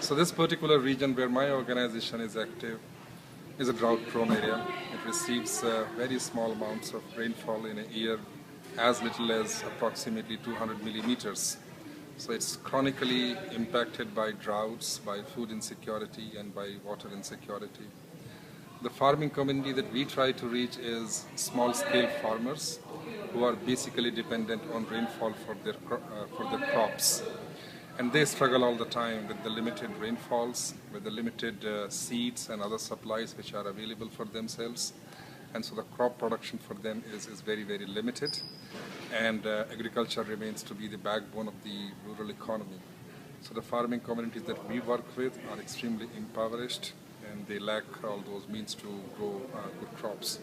So this particular region where my organization is active is a drought-prone area. It receives very small amounts of rainfall in a year, as little as approximately 200 millimeters. So it's chronically impacted by droughts, by food insecurity, and by water insecurity. The farming community that we try to reach is small-scale farmers who are basically dependent on rainfall for their crops. And they struggle all the time with the limited rainfalls, with the limited seeds and other supplies which are available for themselves. And so the crop production for them is very, very limited. And agriculture remains to be the backbone of the rural economy. So the farming communities that we work with are extremely impoverished, and they lack all those means to grow good crops.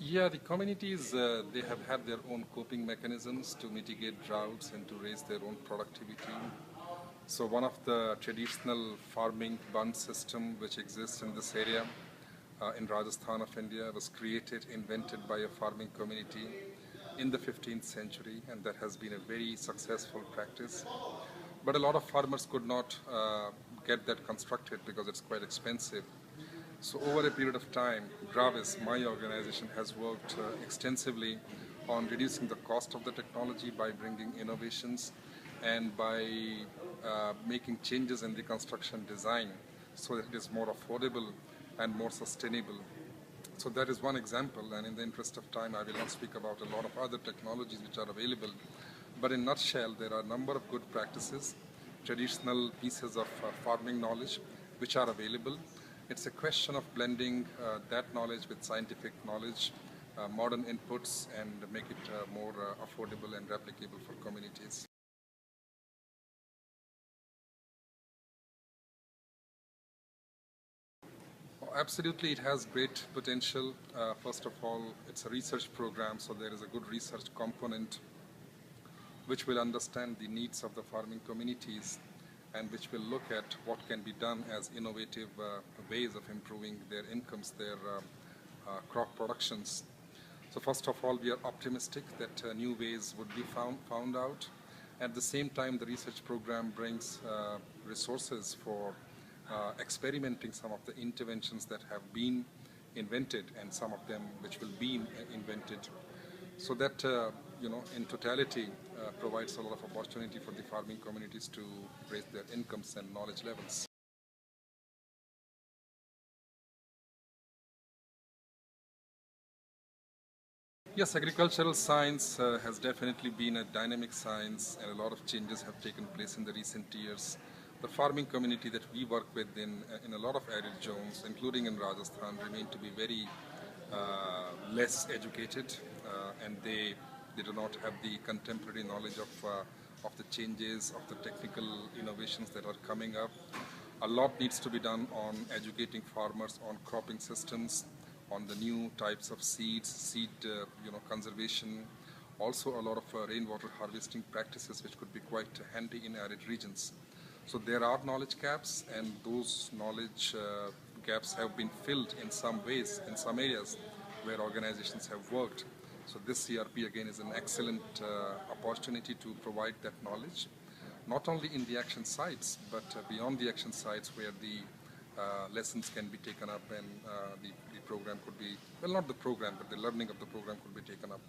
Yeah, the communities, they have had their own coping mechanisms to mitigate droughts and to raise their own productivity. So one of the traditional farming bund system which exists in this area in Rajasthan of India was created, invented by a farming community in the 15th century, and that has been a very successful practice. But a lot of farmers could not get that constructed because it's quite expensive. So over a period of time, GRAVIS, my organization, has worked extensively on reducing the cost of the technology by bringing innovations and by making changes in the construction design so that it is more affordable and more sustainable. So that is one example, and in the interest of time I will not speak about a lot of other technologies which are available. But in a nutshell, there are a number of good practices, traditional pieces of farming knowledge which are available. It's a question of blending that knowledge with scientific knowledge, modern inputs, and make it more affordable and replicable for communities. Absolutely, it has great potential. First of all, it's a research program, so there is a good research component which will understand the needs of the farming communities and which will look at what can be done as innovative ways of improving their incomes, their crop productions. So first of all, we are optimistic that new ways would be found out. At the same time, the research program brings resources for experimenting some of the interventions that have been invented and some of them which will be invented. So that, in totality, provides a lot of opportunity for the farming communities to raise their incomes and knowledge levels. Yes, agricultural science has definitely been a dynamic science, and a lot of changes have taken place in the recent years. The farming community that we work with in a lot of arid zones, including in Rajasthan, remain to be very less educated, and they do not have the contemporary knowledge of the changes, of the technical innovations that are coming up. A lot needs to be done on educating farmers on cropping systems, on the new types of seeds, seed conservation, also a lot of rainwater harvesting practices which could be quite handy in arid regions. So there are knowledge gaps, and those knowledge gaps have been filled in some ways, in some areas where organizations have worked. So this CRP again is an excellent opportunity to provide that knowledge, not only in the action sites, but beyond the action sites where the lessons can be taken up and the program could be, well, not the program, but the learning of the program could be taken up.